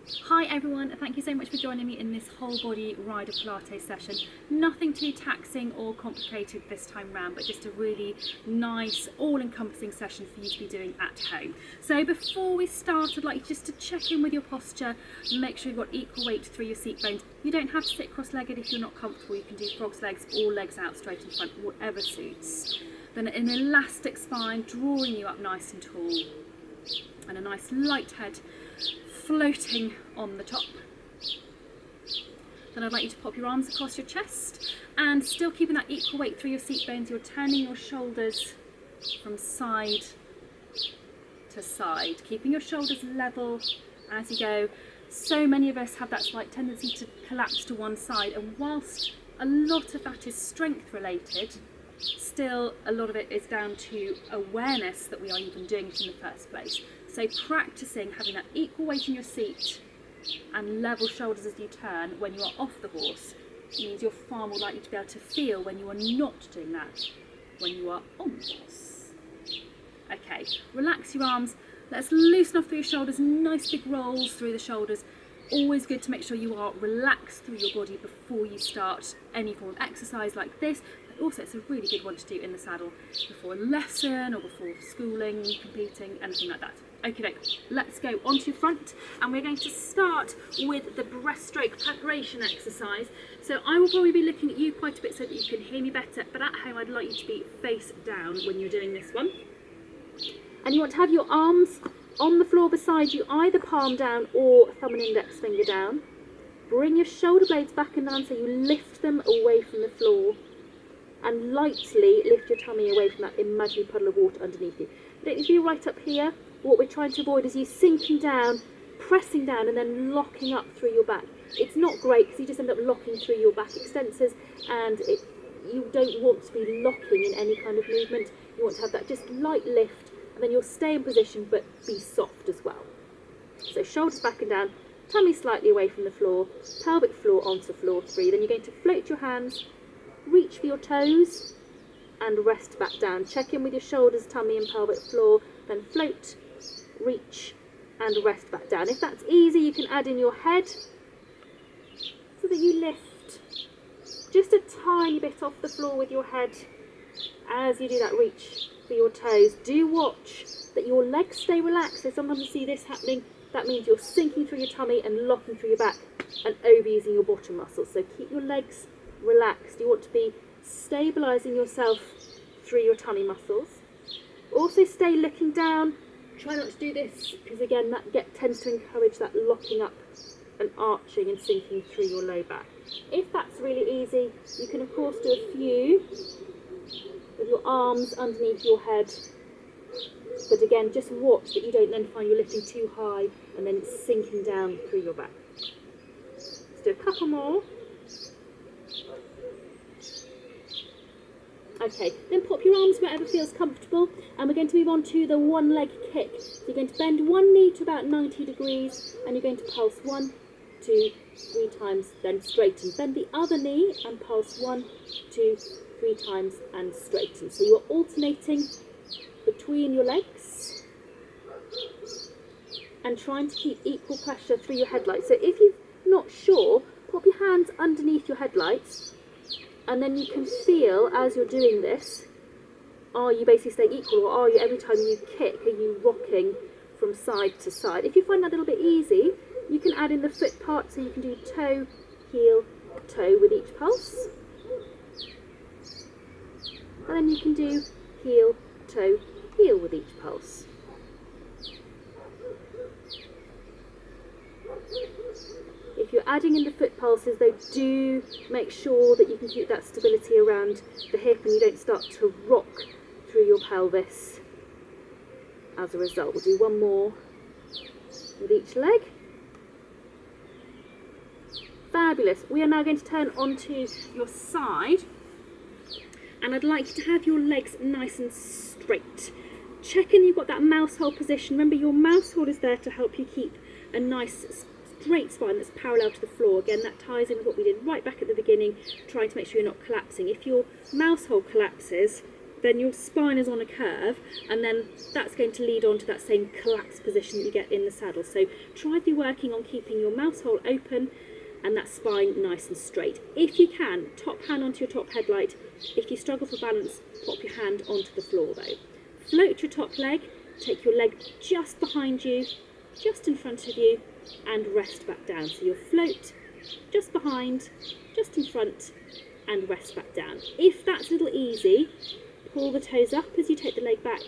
Hi everyone, thank you so much for joining me in this whole body rider Pilates session. Nothing too taxing or complicated this time round, but just a really nice all-encompassing session for you to be doing at home. So before we start, I'd like you just to check in with your posture and make sure you've got equal weight through your seat bones. You don't have to sit cross-legged if you're not comfortable. You can do frog's legs or legs out straight in front, whatever suits. Then an elastic spine, drawing you up nice and tall, and a nice light head floating on the top. Then I'd like you to pop your arms across your chest and still keeping that equal weight through your seat bones. You're turning your shoulders from side to side, keeping your shoulders level as you go. So many of us have that slight tendency to collapse to one side, and whilst a lot of that is strength related, still a lot of it is down to awareness that we are even doing it in the first place. So practicing having that equal weight in your seat and level shoulders as you turn when you are off the horse means you're far more likely to be able to feel when you are not doing that when you are on the horse. Okay, relax your arms. Let's loosen off through your shoulders, nice big rolls through the shoulders. Always good to make sure you are relaxed through your body before you start any form of exercise like this. But also it's a really good one to do in the saddle before a lesson or before schooling, competing, anything like that. Okay, let's go onto your front, and we're going to start with the breaststroke preparation exercise. So I will probably be looking at you quite a bit so that you can hear me better, but at home I'd like you to be face down when you're doing this one. And you want to have your arms on the floor beside you, either palm down or thumb and index finger down. Bring your shoulder blades back and down so you lift them away from the floor, and lightly lift your tummy away from that imaginary puddle of water underneath you. You don't need to be right up here. What we're trying to avoid is you sinking down, pressing down and then locking up through your back. It's not great because you just end up locking through your back extensors, and you don't want to be locking in any kind of movement. You want to have that just light lift, and then you'll stay in position but be soft as well. So shoulders back and down, tummy slightly away from the floor, pelvic floor onto floor 3. Then you're going to float your hands, reach for your toes and rest back down. Check in with your shoulders, tummy and pelvic floor, then float, reach and rest back down. If that's easy, you can add in your head so that you lift just a tiny bit off the floor with your head as you do that reach for your toes. Do watch that your legs stay relaxed. So sometimes you see this happening, that means you're sinking through your tummy and locking through your back and overusing your bottom muscles. So keep your legs relaxed. You want to be stabilising yourself through your tummy muscles. Also stay looking down. Try not to do this because again that tends to encourage that locking up and arching and sinking through your low back. If that's really easy, you can of course do a few with your arms underneath your head, but again just watch that you don't then find you're lifting too high and then sinking down through your back. Let's do a couple more. Okay, then pop your arms wherever feels comfortable, and we're going to move on to the one leg kick. So you're going to bend one knee to about 90 degrees and you're going to pulse 1, 2, 3 times, then straighten. Bend the other knee and pulse 1, 2, 3 times and straighten. So you're alternating between your legs and trying to keep equal pressure through your headlights. So if you're not sure, pop your hands underneath your headlights, and then you can feel as you're doing this, are you basically staying equal, or are you, every time you kick, are you rocking from side to side? If you find that a little bit easy, you can add in the foot part, so you can do toe, heel, toe with each pulse. And then you can do heel, toe, heel with each pulse. If you're adding in the foot pulses, though, do make sure that you can keep that stability around the hip and you don't start to rock through your pelvis as a result. We'll do one more with each leg. Fabulous. We are now going to turn onto your side, and I'd like you to have your legs nice and straight. Check in you've got that mouse hole position. Remember, your mouse hole is there to help you keep a nice straight spine that's parallel to the floor. Again, that ties in with what we did right back at the beginning, trying to make sure you're not collapsing. If your mouse hole collapses, then your spine is on a curve, and then that's going to lead on to that same collapsed position that you get in the saddle. So try to be working on keeping your mouse hole open and that spine nice and straight. If you can, top hand onto your top headlight. If you struggle for balance, pop your hand onto the floor though. Float your top leg, take your leg just behind you, just in front of you, and rest back down. So you'll float just behind, just in front, and rest back down. If that's a little easy, pull the toes up as you take the leg back,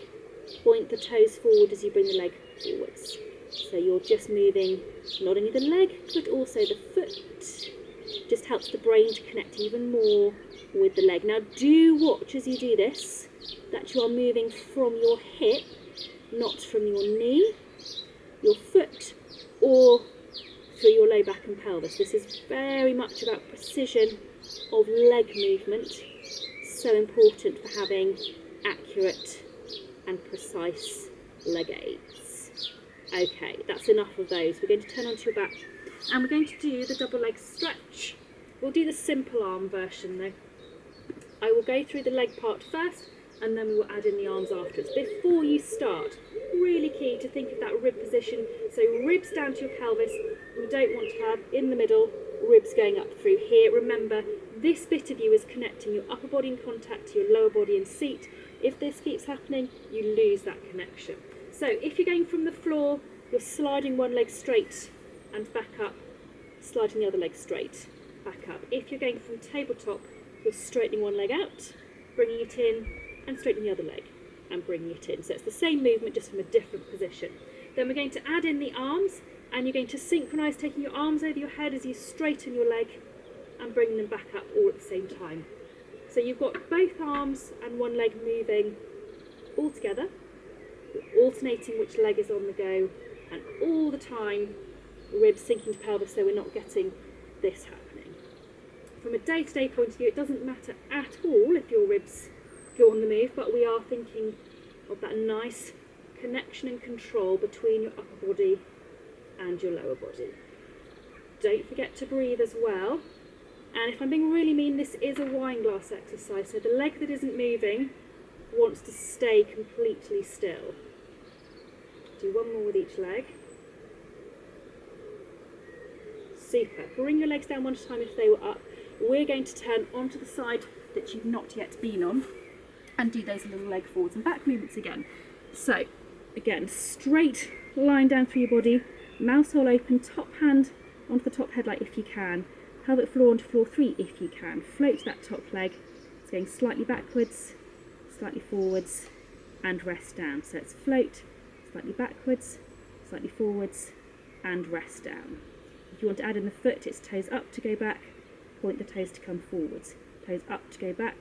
point the toes forward as you bring the leg forwards. So you're just moving not only the leg, but also the foot. Just helps the brain to connect even more with the leg. Now do watch as you do this, that you are moving from your hip, not from your knee, your foot, or through your low back and pelvis. This is very much about precision of leg movement, so important for having accurate and precise leg aids. Okay, that's enough of those. We're going to turn onto your back and we're going to do the double leg stretch. We'll do the simple arm version though. I will go through the leg part first and then we will add in the arms afterwards. Before you start, really key to think of that rib position. So ribs down to your pelvis. We don't want to have in the middle ribs going up through here. Remember, this bit of you is connecting your upper body in contact to your lower body and seat. If this keeps happening, you lose that connection. So if you're going from the floor, you're sliding one leg straight and back up, sliding the other leg straight, back up. If you're going from tabletop, you're straightening one leg out, bringing it in, and straightening the other leg and bringing it in. So it's the same movement, just from a different position. Then we're going to add in the arms, and you're going to synchronise taking your arms over your head as you straighten your leg and bring them back up all at the same time. So you've got both arms and one leg moving all together. You're alternating which leg is on the go, and all the time ribs sinking to pelvis, so we're not getting this happening. From a day-to-day point of view, it doesn't matter at all if your ribs go on the move, but we are thinking of that nice connection and control between your upper body and your lower body. Don't forget to breathe as well. And if I'm being really mean, this is a wine glass exercise, so the leg that isn't moving wants to stay completely still. Do one more with each leg. Super. Bring your legs down one at a time if they were up. We're going to turn onto the side that you've not yet been on and do those little leg forwards and back movements again. So, again, straight line down through your body, mouse hole open, top hand onto the top headlight if you can, pelvic floor onto floor 3 if you can. Float that top leg. It's going slightly backwards, slightly forwards, and rest down. So it's float, slightly backwards, slightly forwards, and rest down. If you want to add in the foot, it's toes up to go back, point the toes to come forwards. Toes up to go back,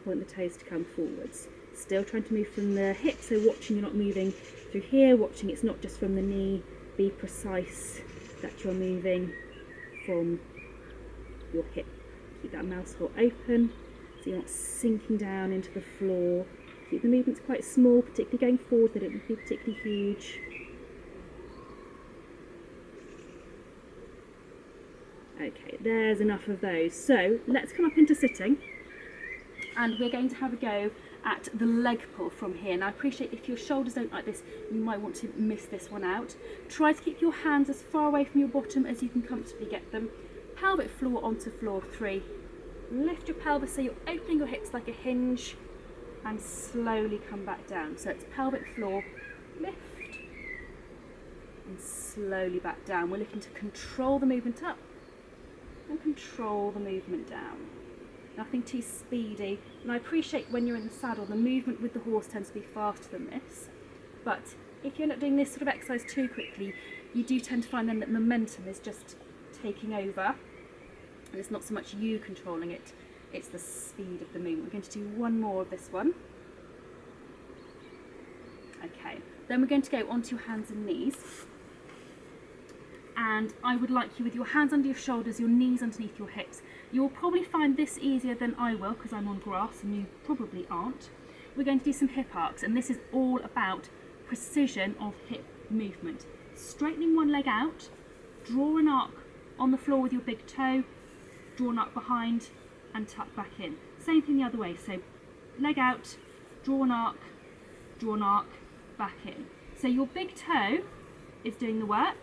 point the toes to come forwards. Still trying to move from the hip, so watching you're not moving through here, watching it's not just from the knee. Be precise that you're moving from your hip. Keep that mouse hole open, so you're not sinking down into the floor. Keep the movements quite small, particularly going forward, they don't need to be particularly huge. Okay, there's enough of those. So let's come up into sitting, and we're going to have a go at the leg pull from here. Now I appreciate if your shoulders don't like this, you might want to miss this one out. Try to keep your hands as far away from your bottom as you can comfortably get them. Pelvic floor onto floor 3. Lift your pelvis so you're opening your hips like a hinge, and slowly come back down. So it's pelvic floor, lift, and slowly back down. We're looking to control the movement up and control the movement down. Nothing too speedy. And I appreciate when you're in the saddle, the movement with the horse tends to be faster than this. But if you're not doing this sort of exercise too quickly, you do tend to find then that momentum is just taking over. And it's not so much you controlling it, it's the speed of the movement. We're going to do one more of this one. Okay, then we're going to go onto your hands and knees. And I would like you with your hands under your shoulders, your knees underneath your hips. You'll probably find this easier than I will because I'm on grass and you probably aren't. We're going to do some hip arcs, and this is all about precision of hip movement. Straightening one leg out, draw an arc on the floor with your big toe, draw an arc behind and tuck back in. Same thing the other way, so leg out, draw an arc, back in. So your big toe is doing the work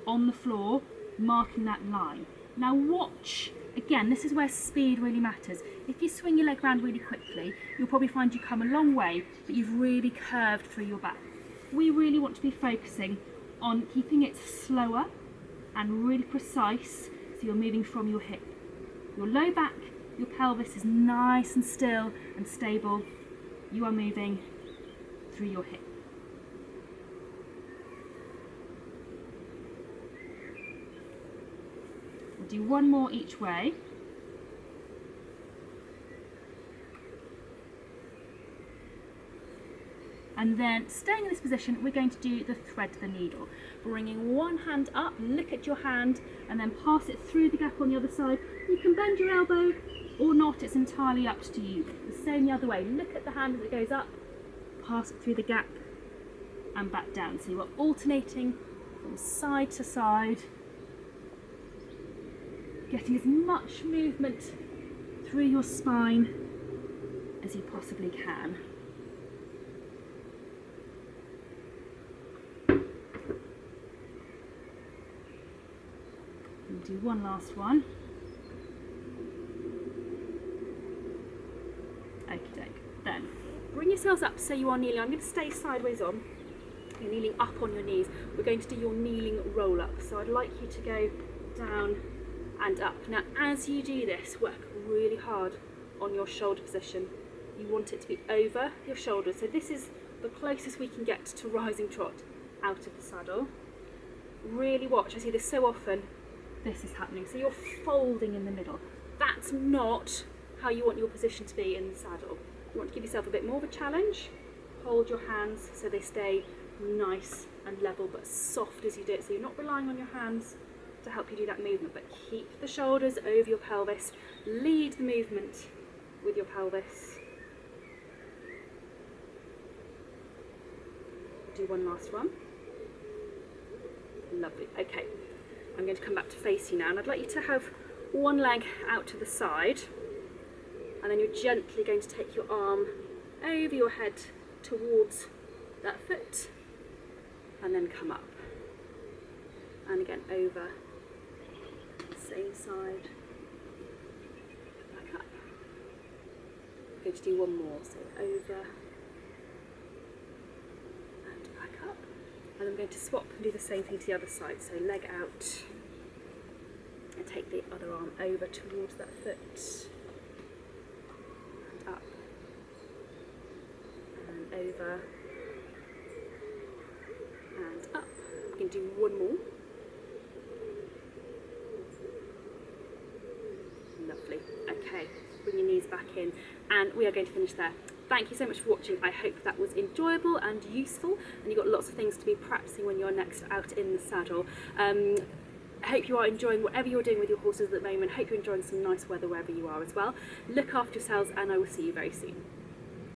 on the floor, marking that line. Now watch, again, this is where speed really matters. If you swing your leg around really quickly, you'll probably find you come a long way, but you've really curved through your back. We really want to be focusing on keeping it slower and really precise, so you're moving from your hip. Your low back, your pelvis is nice and still and stable. You are moving through your hip. We'll do one more each way. And then, staying in this position, we're going to do the thread the needle. Bringing one hand up, look at your hand, and then pass it through the gap on the other side. You can bend your elbow or not, it's entirely up to you. The same the other way, look at the hand as it goes up, pass it through the gap, and back down. So you are alternating from side to side, getting as much movement through your spine as you possibly can. And do one last one. Okie doke. Then bring yourselves up so you are kneeling. I'm going to stay sideways on. You're kneeling up on your knees. We're going to do your kneeling roll up. So I'd like you to go down and up. Now as you do this, work really hard on your shoulder position. You want it to be over your shoulders. So this is the closest we can get to rising trot out of the saddle. Really watch. I see this so often. This is happening. So you're folding in the middle. That's not how you want your position to be in the saddle. You want to give yourself a bit more of a challenge. Hold your hands so they stay nice and level but soft as you do it. So you're not relying on your hands to help you do that movement, but keep the shoulders over your pelvis. Lead the movement with your pelvis. Do one last one. Lovely. Okay, I'm going to come back to face you now, and I'd like you to have one leg out to the side, and then you're gently going to take your arm over your head towards that foot, and then come up. And again, over, same side, back up. I'm going to do one more, so over, and back up. And I'm going to swap and do the same thing to the other side, so leg out, and take the other arm over towards that foot, and up, and over, and up. I'm going to do one more. Lovely. Okay, bring your knees back in, and we are going to finish there. Thank you so much for watching. I hope that was enjoyable and useful, and you've got lots of things to be practicing when you're next out in the saddle. I hope you are enjoying whatever you're doing with your horses at the moment. Hope you're enjoying some nice weather wherever you are as well. Look after yourselves, and I will see you very soon.